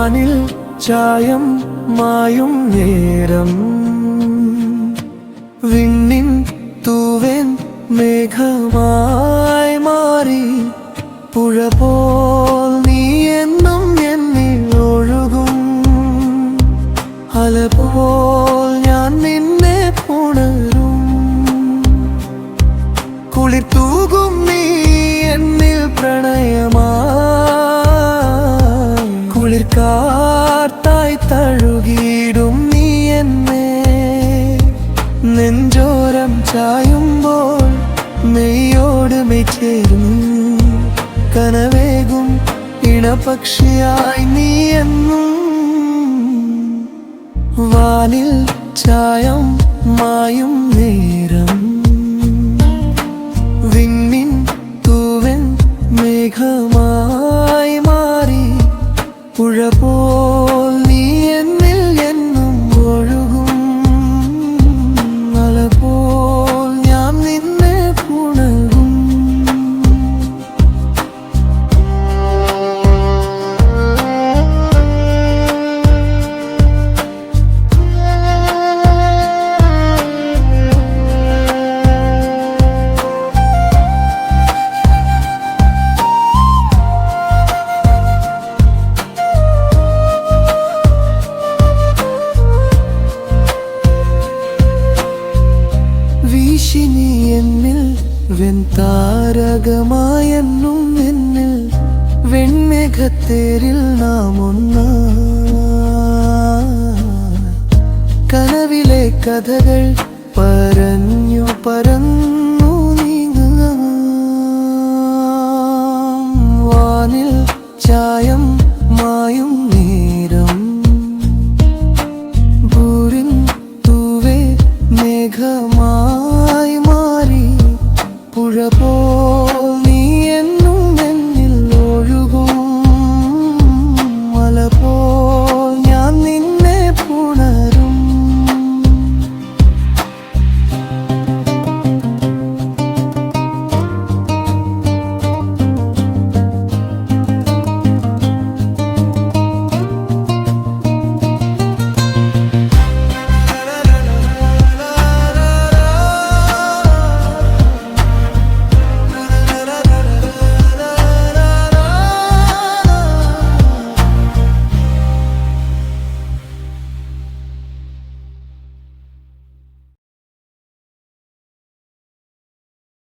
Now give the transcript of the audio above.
വാനിൽ ചായം മായും നേരം വിണ്ണിൻ തൂവൻ മേഘമായി മാറി പുഴ പോൽ നീ എന്നും എന്നിൽ ഒഴുകും അല പോൽ ഞാൻ നിന്നെ പുണരും കുളിർ തൂകും നീ എന്നിൽ പ്രണയമായി കുളിർ കാർത്തായി തഴുകിയിടും നീ എന്നെ നെഞ്ചോരം ചായുമ്പോൾ മെയ്യോട് മെയ് ചേരും കനവേകും ഇണപക്ഷിയായി നീ എന്നും വാനിൽ ചായം മായും നേരം വിണ്ണിൻ തൂവൻ മേഘമായി മാറി പുഴ പോൽ നീ എന്നിൽ എന്നും ഒഴുകും അല പോൽ ഞാൻ നിന്നെ പുണരും വീശിനി എന്നിൽ വെൺതാരകമായെന്നും എന്നിൽ വെൺമേഘത്തേരിൽ നാം ഒന്നാ കനവിലെ കഥകൾ പറഞ്ഞു പറന്നു നീങ്ങാം വാനിൽ ചായം